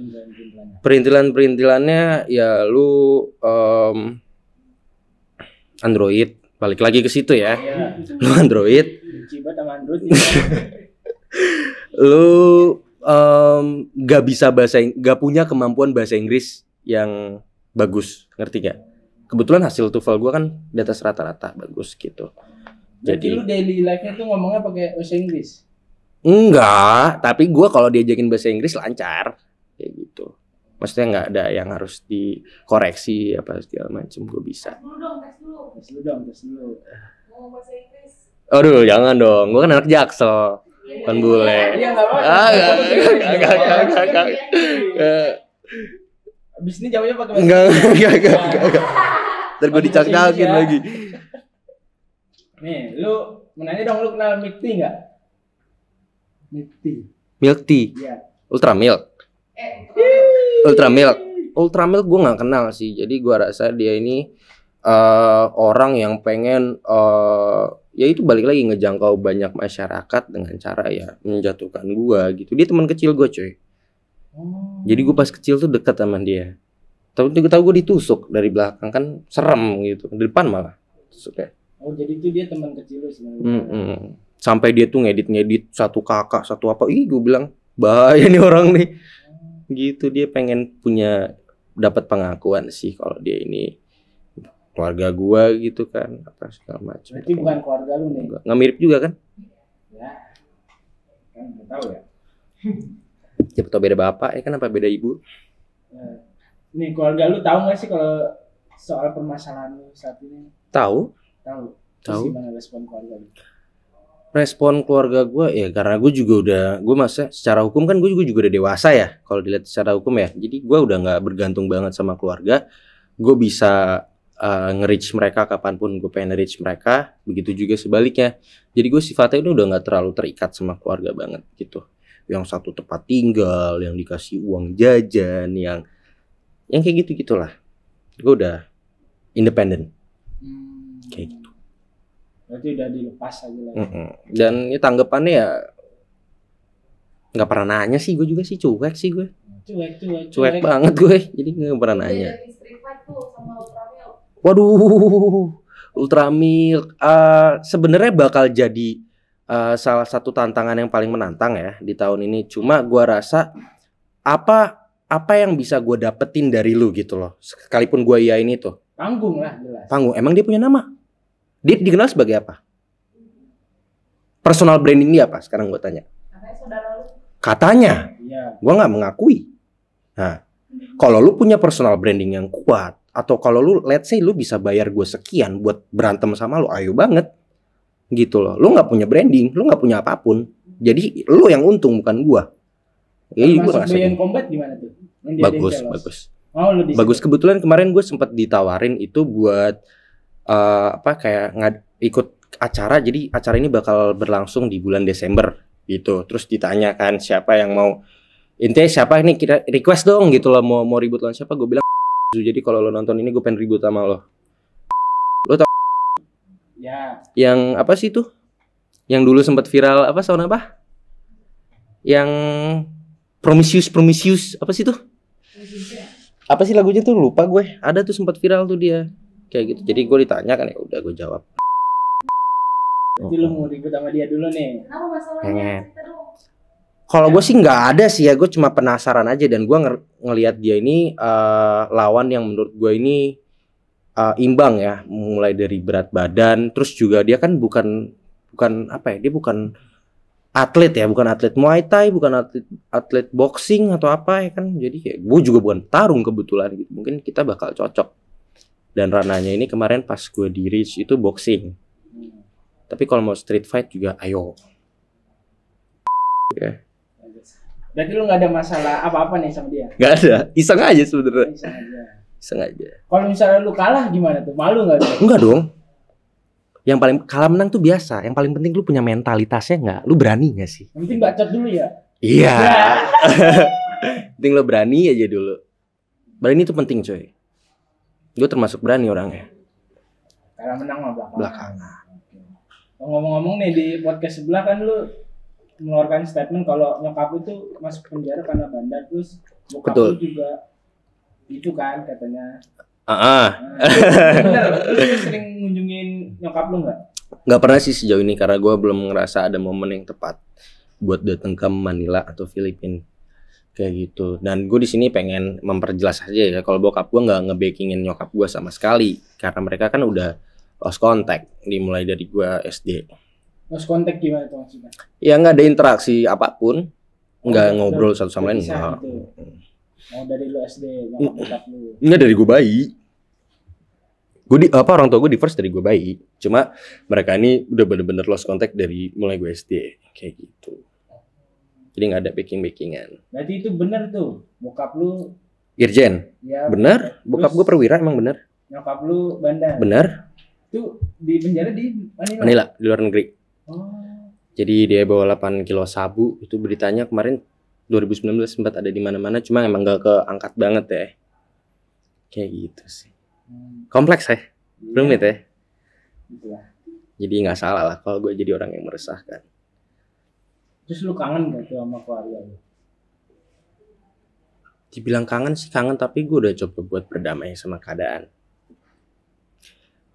perintilannya? Perintilannya ya lu Android, balik lagi ke situ ya. Iya. Lu Android, Benci banget sama Android. lu gak punya kemampuan bahasa Inggris yang bagus, ngerti gak? Kebetulan hasil TOEFL gue kan di atas rata-rata bagus gitu. Jadi Jadi lu daily life-nya tuh ngomongnya pakai bahasa Inggris. enggak, tapi gue kalau diajakin bahasa Inggris lancar kayak gitu. Maksudnya nggak ada yang harus dikoreksi apa segala macam, gue bisa. Dulu dong, tes dulu. Tes dulu. Mau bahasa Inggris. Aduh, jangan dong, gue kan anak Jaksel, kan bule. Iya enggak apa-apa. Enggak. Abis ini jawabnya pakai bahasa Enggak. Inggris. Ntar gue dicak-cakin lagi. Nih, lu menanya dong, lu kenal Mikti enggak? Mikti. Milk tea, Iya. Ultra Milk. Ultra Milk gue nggak kenal sih. Jadi gue rasa dia ini orang yang pengen ya itu balik lagi ngejangkau banyak masyarakat dengan cara ya menjatuhkan gue gitu. Dia teman kecil gue coy. Oh. Jadi gue pas kecil tuh dekat sama dia. Tahu gue ditusuk dari belakang kan serem gitu. Di depan malah tusuknya. Oh, jadi itu dia teman kecil lu sebenarnya. Sampai dia tuh ngedit satu kakak satu apa. Ih gue bilang bahaya nih orang nih. Gitu dia pengen dapat pengakuan sih kalau dia ini keluarga gua gitu kan apa segala macam. Berarti bukan keluarga lu nih. Nggak mirip juga kan? Ya. Kan enggak tahu ya. Siapa tahu beda bapak ya kan apa beda ibu? Nah, nih keluarga lu tahu nggak sih kalau soal permasalahan lu saat ini? Tahu? Tahu. Terus Tahu. gimana respon keluarga lu? Respon keluarga gua ya karena gue juga gue masa secara hukum kan gue juga udah dewasa ya kalau dilihat secara hukum ya. Jadi gua udah nggak bergantung banget sama keluarga. Gue bisa nge-reach mereka kapanpun gue pengen reach mereka, begitu juga sebaliknya. Jadi gue sifatnya itu udah nggak terlalu terikat sama keluarga banget gitu. Yang satu tempat tinggal, yang dikasih uang jajan, yang kayak gitu gitulah. Gue udah independen kayak gitu. Berarti udah dilepas aja lah. Dan ya, tanggapannya ya nggak pernah nanya sih, gue juga sih cuek sih gue. Cuek banget gue, jadi nggak pernah nanya. Street fight tuh sama Ultramilk. Waduh, Ultramilk sebenarnya bakal jadi salah satu tantangan yang paling menantang ya di tahun ini. Cuma gua rasa apa yang bisa gue dapetin dari lu gitu loh. Sekalipun gua iyain itu. Panggung lah jelas. Panggung. Emang dia punya nama? Dia dikenal sebagai apa? Personal branding dia apa? Sekarang gua tanya. Katanya saudara lu. Katanya. Iya. Gua nggak mengakui. Nah, kalau lu punya personal branding yang kuat, atau kalau lu let's say lu bisa bayar gue sekian buat berantem sama lu, ayo banget gitu loh. Lu nggak punya branding, lu nggak punya apapun, jadi lu yang untung bukan gue. Jadi gue Masuk Beyond Combat gimana tuh? bagus. Oh, lu di Bagus. situ. Kebetulan kemarin gue sempat ditawarin itu buat ikut acara. Jadi acara ini bakal berlangsung di bulan Desember gitu. Terus ditanya kan siapa yang mau, intinya siapa ini kita request dong gitu loh, mau ribut lawan siapa. Gue bilang jadi kalau lo nonton ini gue pengen ribut sama lo. Lo tau Ya. yang apa sih tuh? Yang dulu sempat viral apa sound apa? Yang Promiscuous apa sih tuh? Apa sih lagunya tuh? Lupa gue. Ada tuh sempat viral tuh dia. Kayak gitu. Jadi gue ditanya kan ya udah gue jawab. Jadi lu mau ribut sama dia dulu nih. Kenapa masalahnya? Pengen. Cerita dong. Kalau gue sih nggak ada sih ya, gue cuma penasaran aja dan gue ngelihat dia ini lawan yang menurut gue ini imbang ya, mulai dari berat badan, terus juga dia kan bukan apa ya, dia bukan atlet ya, bukan atlet Muay Thai, bukan atlet boxing atau apa ya kan, jadi ya, gue juga bukan tarung kebetulan gitu, mungkin kita bakal cocok. Dan rananya ini kemarin pas gue di Reach itu boxing, tapi kalau mau street fight juga ayo. Ya. Berarti lu gak ada masalah apa-apa nih sama dia? Gak ada, iseng aja sebenarnya. Iseng aja. Iseng aja. Kalau misalnya lu kalah gimana tuh? Malu gak tuh? Enggak dong. Yang paling kalah menang tuh biasa. Yang paling penting lu punya mentalitasnya nggak? Lu berani nggak sih? Yang penting bacot dulu ya. Iya. Penting lu berani aja dulu. Berani itu penting coy. Gue termasuk berani orangnya. Kalah menang mah belakangan. Belakangan. Ngomong-ngomong nih di podcast sebelah kan lu mengeluarkan statement kalau nyokap lu tuh masuk penjara karena bandar, terus bokap Betul. lu juga itu kan katanya. Ah. Bener. Terus lu sering ngunjungin nyokap lu nggak? Nggak pernah sih sejauh ini karena gue belum ngerasa ada momen yang tepat buat datang ke Manila atau Filipina kayak gitu. Dan gue di sini pengen memperjelas aja ya kalau bokap gue nggak nge-backingin nyokap gue sama sekali karena mereka kan udah lost contact dimulai dari gue SD. Lost contact gimana tuh maksudnya? Ya nggak ada interaksi apapun, nggak Udah- ngobrol udah- satu sama lain. udah pisah Nggak. gitu. Oh dari lu SD nyokap bokap lu. Nggak dari gue bayi. Orang tua gue divorce dari gue bayi. Cuma mereka ini udah bener-bener lost contact dari mulai gue SD kayak gitu. Jadi nggak ada backingan. Berarti itu bener tuh bokap lu Irjen, ya. bener. Bokap gue perwira emang bener. Nyokap lu bandar. Bener. Itu di penjara di Manila. Manila di luar negeri. Oh. Jadi dia bawa 8 kilo sabu. Itu beritanya kemarin 2019 sempat ada di mana-mana. Cuma emang gak keangkat banget ya. Kayak gitu sih. Kompleks ya, rumit ya. Gitu lah. Jadi nggak salah lah kalau gue jadi orang yang meresahkan. Terus lu kangen gak tuh sama keluarga lu? Dibilang kangen sih kangen, tapi gue udah coba buat berdamai sama keadaan.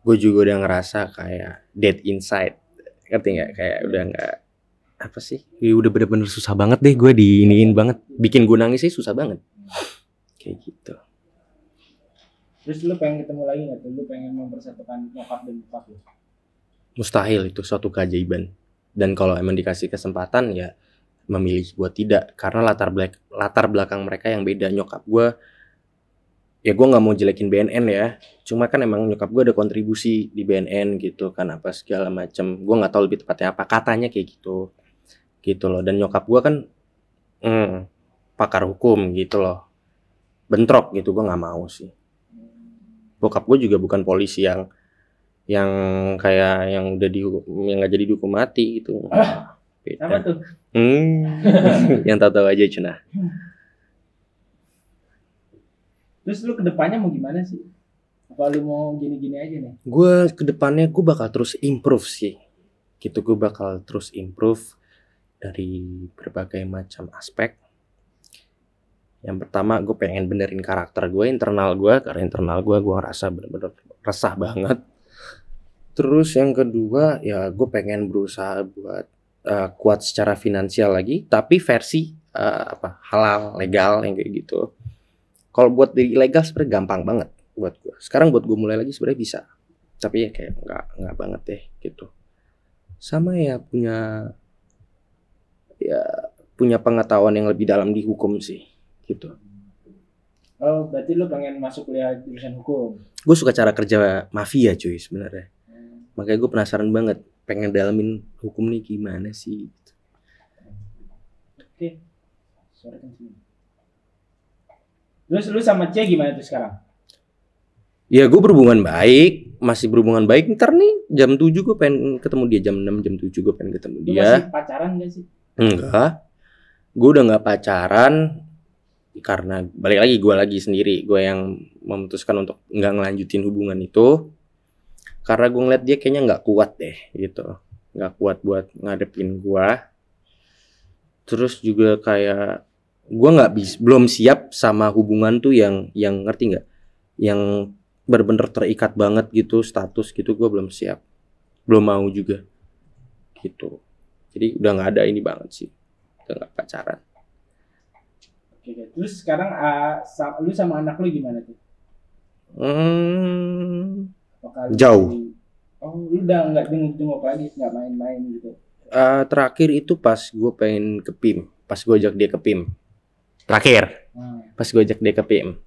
Gue juga udah ngerasa kayak dead inside, ngerti nggak? Kayak udah nggak apa sih? Ya udah bener-bener susah banget deh gue diiniin banget, bikin gue nangis sih susah banget. Kayak gitu. Terus lu pengen ketemu lagi gak tuh? Lu pengen mempersatukan nyokap dan bokap lu? Mustahil itu suatu keajaiban. Dan kalau emang dikasih kesempatan ya memilih buat tidak, karena latar belakang mereka yang beda. Nyokap gue, ya gue nggak mau jelekin BNN ya, cuma kan emang nyokap gue ada kontribusi di BNN gitu kan, apa segala macem. Gue nggak tahu lebih tepatnya apa, katanya kayak gitu loh. Dan nyokap gue kan pakar hukum gitu loh, bentrok gitu. Gue nggak mau sih. Bokap gue juga bukan polisi yang kayak yang udah yang nggak jadi dihukum mati gitu. Beda. Apa tuh? Yang tahu-tahu aja Cuna. Terus lu kedepannya mau gimana sih? Apa lu mau gini-gini aja nih? Gue kedepannya gue bakal terus improve sih. Gitu, gue bakal terus improve dari berbagai macam aspek. Yang pertama gue pengen benerin karakter gue, internal gue, karena internal gue ngerasa bener-bener resah banget. Terus yang kedua ya gue pengen berusaha buat kuat secara finansial lagi, tapi versi halal, legal yang kayak gitu. Kalau buat dari ilegal sebenarnya gampang banget buat gue. Sekarang buat gue mulai lagi sebenarnya bisa, tapi ya kayak nggak banget deh gitu. Sama ya punya pengetahuan yang lebih dalam di hukum sih gitu. Oh, berarti lu pengen masuk kuliah jurusan hukum? Gue suka cara kerja mafia cuy sebenarnya. Makanya gue penasaran banget, pengen dalamin hukum nih gimana sih. Oke. Suara kan sini. Terus lu sama C gimana tuh sekarang? Ya gue berhubungan baik, masih berhubungan baik. Ntar nih jam 7 gue pengen ketemu dia, jam 6, jam 7 gue pengen ketemu Lu dia. masih pacaran gak sih? Enggak, gue udah nggak pacaran karena balik lagi gue lagi sendiri. Gue yang memutuskan untuk nggak ngelanjutin hubungan itu karena gue ngeliat dia kayaknya nggak kuat deh gitu, nggak kuat buat ngadepin gue. Terus juga kayak gue belum siap sama hubungan tuh yang ngerti nggak, yang bener-bener terikat banget gitu, status gitu. Gue belum siap, belum mau juga gitu. Jadi udah nggak ada ini banget sih, udah nggak pacaran. Oke. Terus sekarang lu sama anak lu gimana tuh? Apakah lu Jauh. Oh, lu udah nggak jenguk lagi, nggak main-main gitu? Terakhir itu pas gue pengen ke PIM, pas gue ajak dia ke PIM. Terakhir, pas gue ajak dia ke PIM.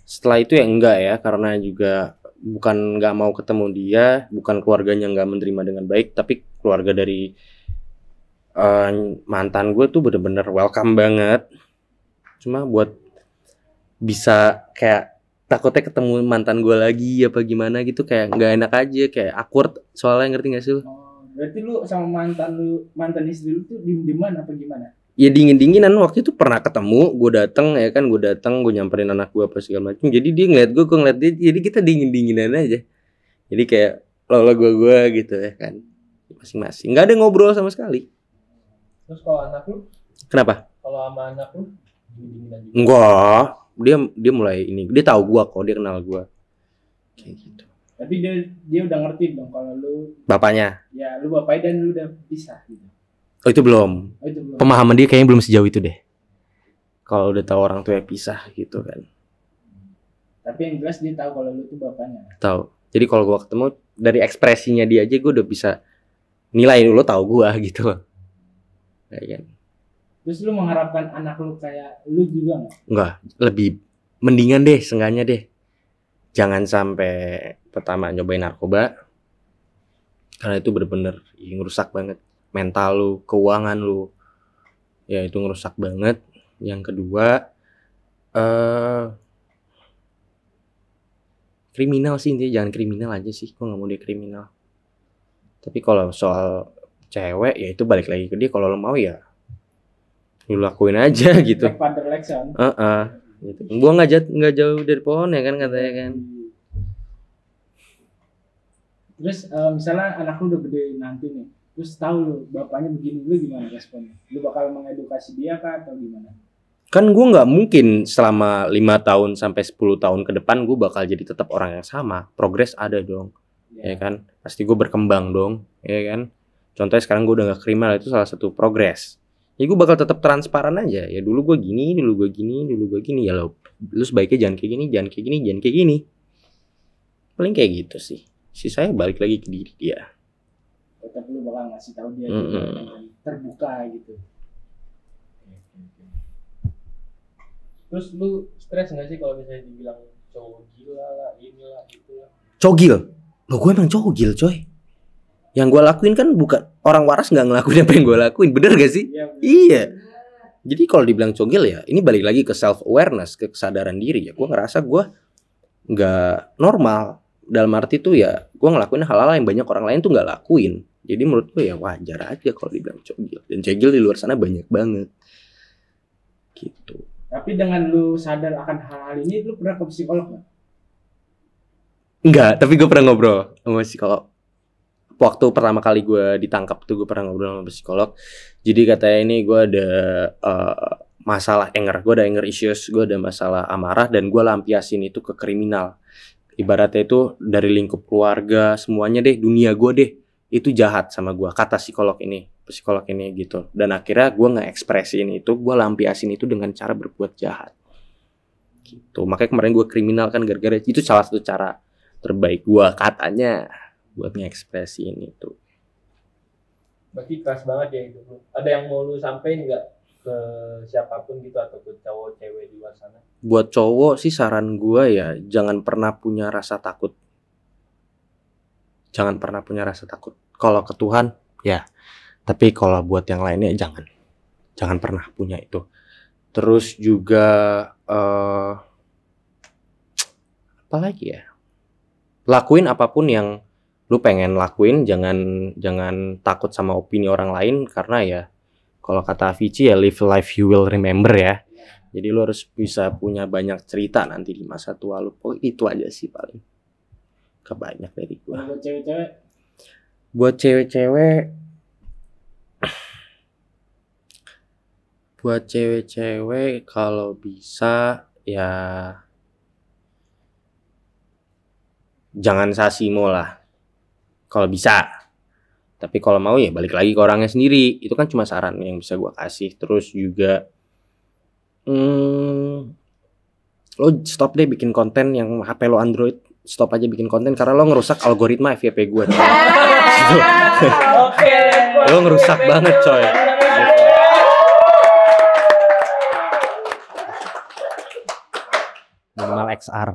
Setelah itu ya enggak ya, karena juga bukan nggak mau ketemu dia, bukan keluarganya nggak menerima dengan baik, tapi keluarga dari mantan gue tuh bener-bener welcome banget. Cuma buat bisa kayak takutnya ketemu mantan gue lagi apa gimana gitu, kayak nggak enak aja, kayak awkward soalnya, ngerti gak sih lu? Oh, berarti lu sama mantan istri lu tuh diem-dieman apa gimana? Ya dingin-dinginan. Waktu itu pernah ketemu, gue datang ya kan, gue nyamperin anak gue apa segala macam, jadi dia ngeliat gue ngeliat dia, jadi kita dingin-dinginan aja, jadi kayak lo gue gitu ya kan, masing-masing, nggak ada ngobrol sama sekali. Terus kalau anak lu, Kenapa? kalau sama anak lu dingin-dinginan juga? Enggak, dia mulai ini, dia tahu gue kok, dia kenal gue kayak gitu. Tapi dia udah ngerti dong kalau lu Bapaknya? ya lu bapaknya dan lu udah pisah gitu. Oh itu belum. Oh, itu belum. Pemahaman dia kayaknya belum sejauh itu deh. Kalau udah tahu orang tua pisah gitu kan. Tapi yang jelas dia tahu kalau lu tuh bapaknya. Tahu. Jadi kalau gua ketemu, dari ekspresinya dia aja gua udah bisa nilai, lo tahu gua gitu. Kayak kan. Terus lu mengharapkan anak lu kayak lu juga nggak? Enggak, lebih mendingan deh, seenggaknya deh. Jangan sampai pertama nyobain narkoba. Karena itu bener-bener ngerusak banget mental lu, keuangan lu. Ya itu ngerusak banget. Yang kedua, kriminal sih intinya, jangan kriminal aja sih. Gue gak mau dia kriminal. Tapi kalau soal cewek ya itu balik lagi ke dia. Kalau lo mau ya lu lakuin aja gitu. Like father like son. Gitu. Gua nggak jauh dari pohon ya kan, katanya kan. Terus misalnya anak lu udah gede nanti nih, terus tahu lu bapaknya begini, lu gimana responnya? Lu bakal mengedukasi dia kah atau gimana? Kan gue nggak mungkin selama 5 tahun sampai 10 tahun ke depan gue bakal jadi tetap orang yang sama. Progres ada dong, ya kan? Pasti gue berkembang dong, ya kan? Contohnya sekarang gue udah nggak kriminal, itu salah satu progres. Ya gue bakal tetap transparan aja. Ya dulu gue gini, dulu gue gini. Ya lo sebaiknya jangan kayak gini, jangan kayak gini. Paling kayak gitu sih. Sisanya balik lagi ke diri dia. Tetap lu bakal ngasih tahu dia juga dengan terbuka gitu. Terus lu stres nggak sih kalau misalnya dibilang cowok gila lah, inilah, itulah? Cogil? Loh gue emang cogil coy. Yang gue lakuin kan bukan, orang waras nggak ngelakuin apa yang gue lakuin, bener gak sih? Ya, Iya. Jadi kalau dibilang cogil ya, ini balik lagi ke self awareness, ke kesadaran diri ya. Gue ngerasa gue nggak normal. Dalam arti tuh ya, gue ngelakuin hal-hal yang banyak orang lain tuh nggak lakuin. Jadi menurut gue ya wajar aja kalau dibilang cogil. Dan cogil di luar sana banyak banget. Gitu. Tapi dengan lu sadar akan hal-hal ini, lu pernah ke psikolog nggak? Enggak, tapi gue pernah ngobrol sama psikolog. Waktu pertama kali gue ditangkap tuh gue pernah ngobrol sama psikolog. Jadi katanya ini gue ada masalah anger, gue ada anger issues, gue ada masalah amarah, dan gue lampiasin itu ke kriminal. Ibaratnya itu dari lingkup keluarga, semuanya deh, dunia gue deh, itu jahat sama gue, kata psikolog ini gitu. Dan akhirnya gue nge-ekspresiin itu, gue lampiasin itu dengan cara berbuat jahat gitu. Makanya kemarin gue kriminal kan gara-gara itu, salah satu cara terbaik gue katanya buat nge-ekspresiin itu. Berarti keras banget ya hidup lu. Ada yang mau lu sampein nggak ke siapapun gitu, atau ke cowok cewek di luar sana? Buat cowok sih saran gue ya, jangan pernah punya rasa takut. Jangan pernah punya rasa takut. Kalau ke Tuhan ya, tapi kalau buat yang lainnya jangan pernah punya itu. Terus juga apa lagi ya, lakuin apapun yang lu pengen lakuin, jangan takut sama opini orang lain, karena ya kalau kata Avicii ya, live life you will remember ya. Jadi lu harus bisa punya banyak cerita nanti di masa tua lu. Oh, itu aja sih paling kebanyak dari gua. Buat cewek-cewek kalau bisa ya jangan sasimo lah kalau bisa. Tapi kalau mau ya balik lagi ke orangnya sendiri. Itu kan cuma saran yang bisa gua kasih. Terus juga lo stop deh bikin konten yang HP lo Android. Stop aja bikin konten karena lo ngerusak algoritma FYP gue. Oke. Lo ngerusak banget coy. Minimal XR.